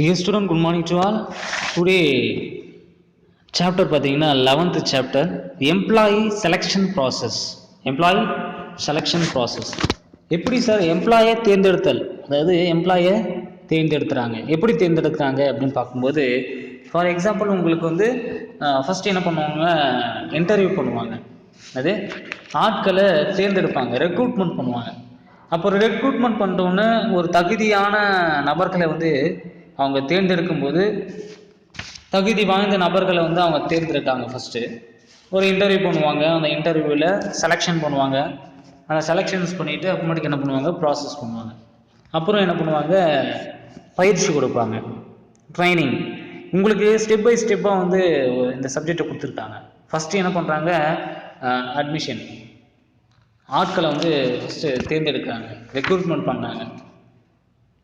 Dear student, good morning to all. Today chapter பார்த்தீங்கன்னா 11th chapter employee selection process. Employee selection process. எப்படி sir எம்ப்ளாயை தேர்ந்தெடுத்தல், அதாவது எம்ப்ளாயை தேர்ந்தெடுத்துறாங்க, எப்படி தேர்ந்தெடுக்கிறாங்க அப்படின்னு பார்க்கும்போது, ஃபார் எக்ஸாம்பிள் உங்களுக்கு வந்து ஃபஸ்ட்டு என்ன பண்ணுவாங்க, இன்டர்வியூ பண்ணுவாங்க, அது ஆட்களை தேர்ந்தெடுப்பாங்க, ரெக்ரூட்மெண்ட் பண்ணுவாங்க. அப்புறம் ரெக்ரூட்மெண்ட் பண்ணுறோன்னு ஒரு தகுதியான நபர்களை வந்து அவங்க தேர்ந்தெடுக்கும் போது தகுதி வாய்ந்த நபர்களை வந்து அவங்க தேர்ந்தெடுக்காங்க. ஃபஸ்ட்டு ஒரு இன்டர்வியூ பண்ணுவாங்க, அந்த இன்டர்வியூவில் செலெக்ஷன் பண்ணுவாங்க, அந்த செலெக்ஷன்ஸ் பண்ணிவிட்டு அப்புறமேட்டுக்கு என்ன பண்ணுவாங்க, ப்ராசஸ் பண்ணுவாங்க. அப்புறம் என்ன பண்ணுவாங்க, பயிற்சி கொடுப்பாங்க, ட்ரைனிங். உங்களுக்கு ஸ்டெப் பை ஸ்டெப்பாக வந்து இந்த சப்ஜெக்டை கொடுத்துருக்காங்க. ஃபஸ்ட்டு என்ன பண்ணுறாங்க, அட்மிஷன், ஆட்களை வந்து ஃபஸ்ட்டு தேர்ந்தெடுக்கிறாங்க, ரெக்ரூட்மெண்ட் பண்ணுறாங்க.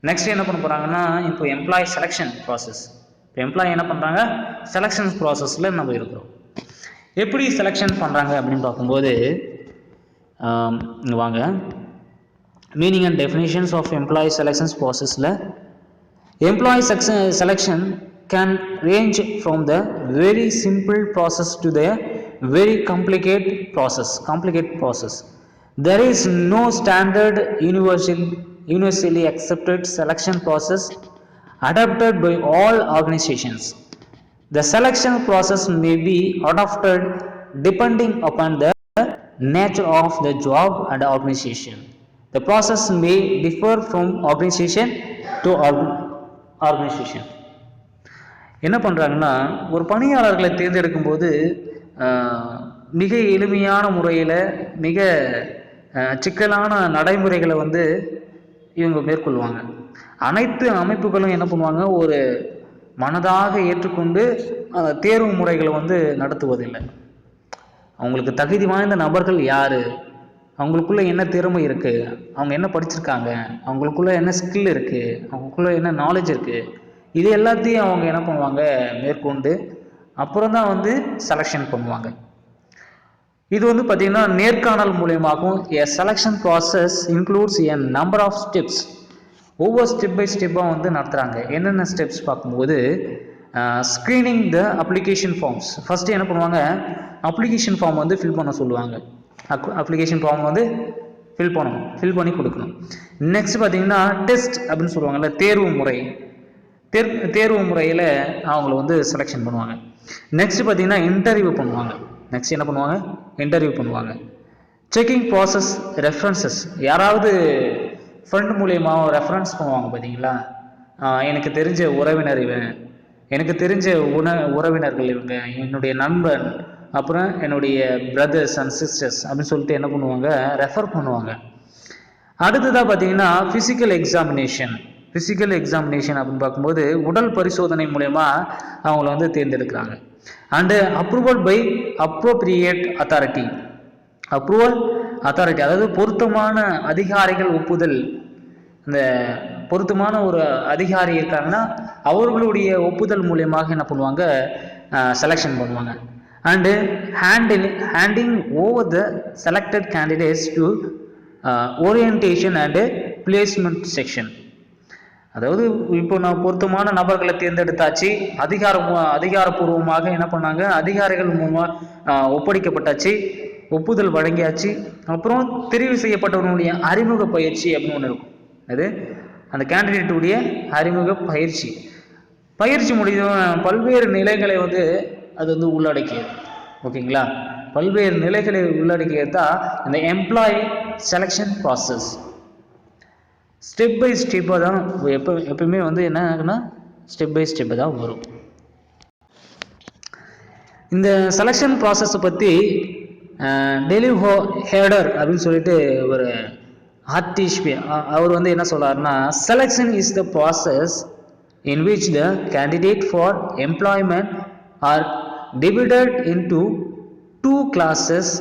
நெக்ஸ்ட் என்ன பண்ண போகிறாங்கன்னா, இப்போ எம்ப்ளாயி செலெக்ஷன் ப்ராசஸ். இப்போ எம்ப்ளாயி என்ன பண்ணுறாங்க, செலெக்ஷன் ப்ராசஸில் நம்ம இருக்கிறோம். எப்படி செலெக்ஷன் பண்ணுறாங்க அப்படின்னு பார்க்கும்போது, வாங்க, meaning and definitions of employee selections ப்ராசஸில் employee selection can range from the very simple process to the very complicate process. There is no standard universally accepted selection process adopted by all organizations. The selection process may be adopted depending upon the nature of the job and organization. The process may differ from organization to organization. என்ன பண்ணுறாங்கன்னா, ஒரு பணியாளர்களை தேர்ந்தெடுக்கும் போது மிக எளிமையான முறையில் மிக சிக்கலான நடைமுறைகளை வந்து இவங்க மேற்கொள்வாங்க. அனைத்து அமைப்புகளும் என்ன பண்ணுவாங்க, ஒரு மனதாக ஏற்றுக்கொண்டு அந்த தேர்வு முறைகளை வந்து நடத்துவதில்லை. அவங்களுக்கு தகுதி வாய்ந்த நபர்கள் யார், அவங்களுக்குள்ள என்ன திறமை இருக்குது, அவங்க என்ன படிச்சிருக்காங்க, அவங்களுக்குள்ள என்ன ஸ்கில் இருக்குது, அவங்களுக்குள்ள என்ன நாலேஜ் இருக்குது, இது எல்லாத்தையும் அவங்க என்ன பண்ணுவாங்க, மேற்கொண்டு அப்புறம் தான் வந்து செலெக்ஷன் பண்ணுவாங்க. இது வந்து பார்த்தீங்கன்னா நேர்காணல் மூலியமாகவும் a selection process includes a number of steps. ஒவ்வொரு ஸ்டெப் பை ஸ்டெப்பாக வந்து நடத்துகிறாங்க. என்னென்ன ஸ்டெப்ஸ் பார்க்கும்போது, screening the application forms. First என்ன பண்ணுவாங்க, அப்ளிகேஷன் ஃபார்ம் வந்து ஃபில் பண்ண சொல்லுவாங்க. அப்ளிகேஷன் ஃபார்ம் வந்து ஃபில் பண்ணி கொடுக்கணும். நெக்ஸ்ட் பார்த்தீங்கன்னா டெஸ்ட் அப்படின்னு சொல்லுவாங்கல்ல, தேர்வு முறையில் அவங்கள வந்து செலெக்ஷன் பண்ணுவாங்க. நெக்ஸ்ட் பார்த்தீங்கன்னா இன்டர்வியூ பண்ணுவாங்க. Checking process, references. யாராவது ஃப்ரெண்ட் மூலியமாக ரெஃபரன்ஸ் பண்ணுவாங்க பார்த்தீங்களா, எனக்கு தெரிஞ்ச உறவினர் இவன், எனக்கு தெரிஞ்ச உறவினர்கள் இவங்க, என்னுடைய நண்பன், அப்புறம் என்னுடைய பிரதர்ஸ் அண்ட் சிஸ்டர்ஸ் அப்படின்னு சொல்லிட்டு என்ன பண்ணுவாங்க, ரெஃபர் பண்ணுவாங்க. அடுத்ததாக பார்த்தீங்கன்னா ஃபிசிக்கல் எக்ஸாமினேஷன் அப்படின்னு பார்க்கும்போது உடல் பரிசோதனை மூலயமா அவங்கள வந்து தேர்ந்தெடுக்கிறாங்க. And approval by appropriate authority, அதாவது பொருத்தமான அதிகாரிகள் ஒப்புதல். இந்த பொருத்தமான ஒரு அதிகாரி இருக்காங்கன்னா அவர்களுடைய ஒப்புதல் மூலியமாக என்ன பண்ணுவாங்க, செலெக்ஷன் பண்ணுவாங்க. And handing over the selected candidates to orientation and placement section. அதாவது இப்போ நான் பொருத்தமான நபர்களை தேர்ந்தெடுத்தாச்சு, அதிகாரப்பூர்வமாக என்ன பண்ணாங்க, அதிகாரிகள் மூலமாக ஒப்படைக்கப்பட்டாச்சு, ஒப்புதல் வழங்கியாச்சு. அப்புறம் தெரிவு செய்யப்பட்டவனுடைய அறிமுக பயிற்சி அப்படின்னு ஒன்று இருக்கும். அது அந்த கேண்டிடேட்டுடைய அறிமுக பயிற்சி முடியும். பல்வேறு நிலைகளை வந்து அது வந்து உள்ளடக்கியது. ஓகேங்களா, பல்வேறு நிலைகளை உள்ளடக்கியது தான் இந்த employee selection process. Step by ஸ்டெப்பாக தான் எப்பவுமே வந்து என்ன ஆகுனா, ஸ்டெப் பை ஸ்டெப்பு தான் வரும். இந்த செலெக்ஷன் ப்ராசஸை பற்றி டெலிவ் ஹேடர் அப்படின்னு சொல்லிட்டு ஒரு ஆர்டிஸ்ட் அவர் வந்து என்ன சொல்றாருன்னா, selection is the process in which the candidate for employment are divided into two classes,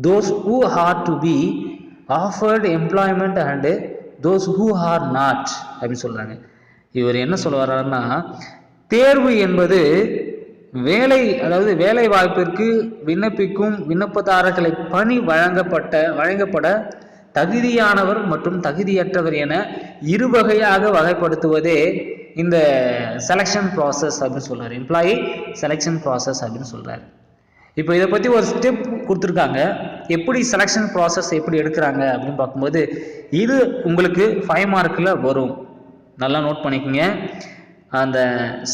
those who are to be offered employment and those who are not அப்படின்னு சொல்றாங்க. இவர் என்ன சொல்ல வர்றாருன்னா, தேர்வு என்பது வேலை வாய்ப்பிற்கு விண்ணப்பிக்கும் விண்ணப்பதாரர்களை பணி வழங்கப்பட தகுதியானவர் மற்றும் தகுதியற்றவர் என இரு வகையாக வகைப்படுத்துவதே இந்த செலெக்ஷன் ப்ராசஸ் அப்படின்னு சொல்கிறார், எம்ப்ளாயி செலெக்ஷன் ப்ராசஸ் அப்படின்னு சொல்கிறார். இப்போ இதை பற்றி ஒரு ஸ்டெப் கொடுத்துருக்காங்க, எப்படி செலெக்ஷன் ப்ராசஸ் எப்படி எடுக்கிறாங்க அப்படின்னு பார்க்கும்போது இது உங்களுக்கு 5 மார்க்கில் வரும், நல்லா நோட் பண்ணிக்கோங்க. அந்த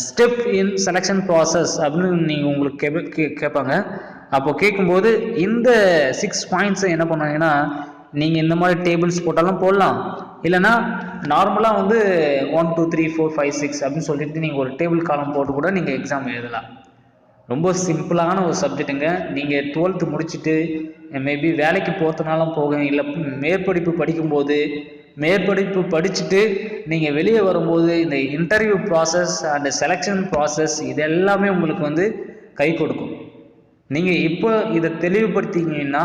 ஸ்டெப் இன் செலெக்ஷன் ப்ராசஸ் அப்படின்னு நீங்கள் உங்களுக்கு கேட்பாங்க. அப்போது கேட்கும்போது இந்த 6 பாயிண்ட்ஸை என்ன பண்ணுவாங்கன்னா, நீங்கள் இந்த மாதிரி டேபிள்ஸ் போட்டாலும் போடலாம், இல்லைனா நார்மலாக வந்து 1 2 3 4 5 6 அப்படின்னு சொல்லிட்டு நீங்கள் ஒரு டேபிள் காலம் போட்டு கூட நீங்கள் எக்ஸாம் எழுதலாம். ரொம்ப சிம்பிளான ஒரு சப்ஜெக்ட்டுங்க. நீங்கள் 12th முடிச்சுட்டு மேபி வேலைக்கு போகிறதுனாலும் போக, இல்லை மேற்படிப்பு படிக்கும்போது மேற்படிப்பு படிச்சுட்டு நீங்கள் வெளியே வரும்போது இந்த interview process and selection process இது எல்லாமே உங்களுக்கு வந்து கை கொடுக்கும். நீங்கள் இப்போ இதை தெளிவுபடுத்திங்கன்னா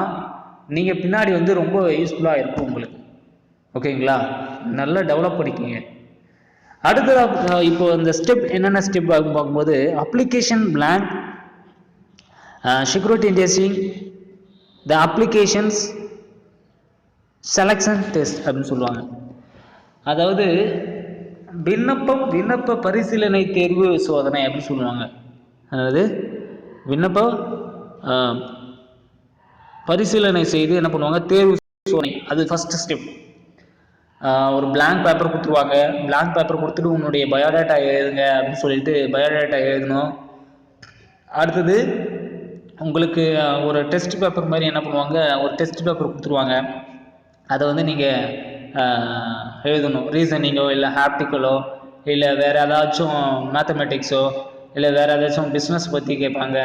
நீங்கள் பின்னாடி வந்து ரொம்ப யூஸ்ஃபுல்லாக இருக்கும் உங்களுக்கு. ஓகேங்களா, நல்லா டெவலப் பண்ணிக்கிங்க. அடுத்ததாக இப்போ இந்த ஸ்டெப் என்னென்ன ஸ்டெப் பார்க்கும்போது அப்ளிகேஷன் பிளாங்க், செக்யூரிட்டி இன்டெஸ்டிங், த அப்ளிகேஷன்ஸ் செலெக்ஷன் டெஸ்ட் அப்படின்னு சொல்லுவாங்க. அதாவது விண்ணப்ப பரிசீலனை தேர்வு சோதனை அப்படின்னு சொல்லுவாங்க. அதாவது விண்ணப்ப பரிசீலனை செய்து என்ன பண்ணுவாங்க, தேர்வு சோதனை. அது ஃபர்ஸ்ட் ஸ்டெப். ஒரு பிளாங்க் பேப்பர் கொடுத்துருவாங்க, பிளாங்க் பேப்பர் கொடுத்துட்டு உன்னுடைய பயோடேட்டா எழுதுங்க அப்படின்னு சொல்லிட்டு பயோடேட்டா எழுதணும். அடுத்தது உங்களுக்கு ஒரு டெஸ்ட் பேப்பர் மாதிரி என்ன பண்ணுவாங்க, ஒரு டெஸ்ட் பேப்பர் கொடுத்துருவாங்க, அதை வந்து நீங்கள் எழுதணும். ரீசனிங்கோ இல்லை ஆப்டிக்கலோ இல்லை வேறு ஏதாச்சும் மேத்தமெட்டிக்ஸோ இல்லை வேறு ஏதாச்சும் பிஸ்னஸ் பற்றி கேட்பாங்க.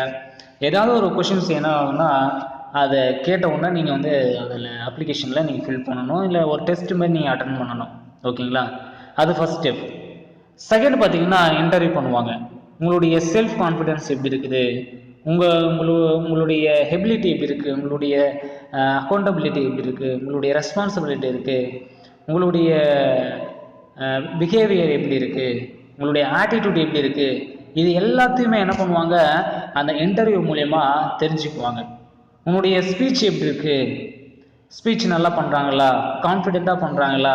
ஏதாவது ஒரு கொஷின்ஸ் என்ன ஆகும்னா அதை கேட்ட உடனே நீங்கள் வந்து அதில் அப்ளிகேஷனில் நீங்கள் ஃபில் பண்ணணும், இல்லை ஒரு டெஸ்ட் மாதிரி நீங்கள் அட்டன் பண்ணணும். ஓகேங்களா, அது ஃபஸ்ட் ஸ்டெப். செகண்ட் பார்த்தீங்கன்னா இன்டர்வியூ பண்ணுவாங்க. உங்களுடைய செல்ஃப் கான்ஃபிடென்ஸ் எப்படி இருக்குது, உங்களுடைய எபிலிட்டி எப்படி இருக்குது, உங்களுடைய அக்கௌண்டபிலிட்டி எப்படி இருக்குது, உங்களுடைய ரெஸ்பான்சிபிலிட்டி இருக்குது, உங்களுடைய பிஹேவியர் எப்படி இருக்குது, உங்களுடைய ஆட்டிடியூட் எப்படி இருக்குது, இது எல்லாத்தையுமே என்ன பண்ணுவாங்க அந்த இன்டர்வியூ மூலயமா தெரிஞ்சுக்குவாங்க. உங்களுடைய ஸ்பீச் எப்படி இருக்குது, ஸ்பீச் நல்லா பண்ணுறாங்களா, கான்ஃபிடெண்ட்டாக பண்ணுறாங்களா,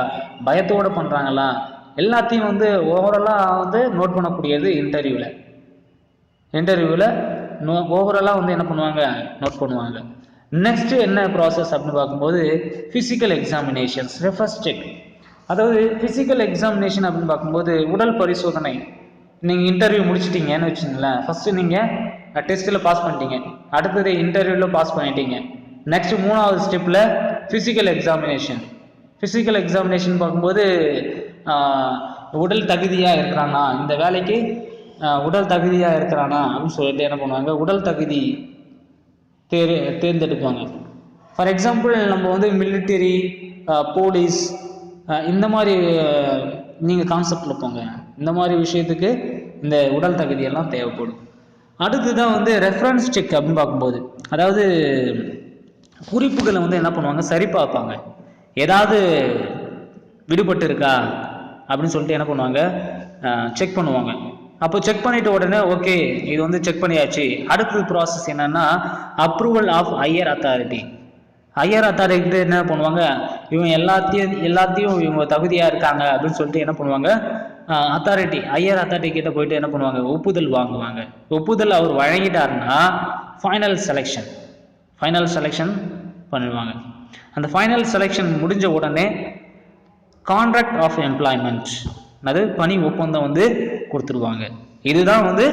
பயத்தோடு பண்ணுறாங்களா, எல்லாத்தையும் வந்து ஓவராலாக வந்து நோட் பண்ணக்கூடியது இன்டர்வியூவில் ஓவராலாக வந்து என்ன பண்ணுவாங்க, நோட் பண்ணுவாங்க. நெக்ஸ்ட்டு என்ன ப்ராசஸ் அப்படின்னு பார்க்கும்போது ஃபிசிக்கல் எக்ஸாமினேஷன்ஸ், ரெஃபர்ஸ் செக். அதாவது ஃபிசிக்கல் எக்ஸாமினேஷன் அப்படின்னு பார்க்கும்போது உடல் பரிசோதனை. நீங்கள் இன்டர்வியூ முடிச்சிட்டிங்கன்னு வச்சுங்களேன், ஃபஸ்ட்டு நீங்கள் டெஸ்ட்டில் பாஸ் பண்ணிட்டீங்க, அடுத்தது இன்டர்வியூவில் பாஸ் பண்ணிட்டீங்க, நெக்ஸ்ட் 3வது ஸ்டெப்பில் ஃபிசிக்கல் எக்ஸாமினேஷன் பார்க்கும்போது உடல் தகுதியாக இருக்கிறானா, இந்த வேலைக்கு உடல் தகுதியாக இருக்கிறானா அப்படின்னு சொல்லிட்டு என்ன பண்ணுவாங்க, உடல் தகுதி தேர்ந்தெடுப்பாங்க. ஃபார் எக்ஸாம்பிள் நம்ம வந்து மிலிட்டரி, போலீஸ், இந்த மாதிரி நீங்கள் கான்செப்டில் போங்க. இந்த மாதிரி விஷயத்துக்கு இந்த உடல் தகுதியெல்லாம் தேவைப்படும். அடுத்து தான் வந்து ரெஃபரன்ஸ் செக் அப்படின்னு பார்க்கும்போது, அதாவது குறிப்புகளை வந்து என்ன பண்ணுவாங்க, சரி பார்ப்பாங்க. ஏதாவது விடுபட்டு இருக்கா அப்படின்னு சொல்லிட்டு என்ன பண்ணுவாங்க, செக் பண்ணுவாங்க. அப்போ செக் பண்ணிட்ட உடனே ஓகே இது வந்து செக் பண்ணியாச்சு. அடுத்தது ப்ராசஸ் என்னன்னா அப்ரூவல் ஆஃப் ஹையர் அத்தாரிட்டி என்ன பண்ணுவாங்க, இவங்க எல்லாத்தையும் இவங்க தகுதியாக இருக்காங்க அப்படின்னு சொல்லிட்டு என்ன பண்ணுவாங்க, ஹையர் அத்தாரிட்டி கிட்ட போயிட்டு என்ன பண்ணுவாங்க, ஒப்புதல் வாங்குவாங்க. ஒப்புதல் அவர் வழங்கிட்டாருன்னா ஃபைனல் செலெக்ஷன் பண்ணுவாங்க. அந்த ஃபைனல் செலெக்ஷன் முடிஞ்ச உடனே கான்ட்ராக்ட் ஆஃப் எம்ப்ளாய்மெண்ட், அது பணி ஒப்பந்தம் வந்து கொடுத்துருவாங்க. இதுதான் வந்து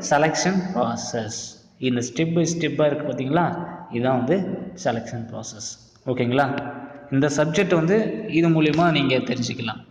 செலெக்ஷன் ப்ராசஸ். இந்த ஸ்டெப் பை ஸ்டெப்பாக இருக்குது பார்த்தீங்களா, இதுதான் வந்து செலெக்ஷன் ப்ராசஸ். ஓகேங்களா, இந்த சப்ஜெக்ட் வந்து இது மூலிமா நீங்கள் தெரிஞ்சுக்கலாம்.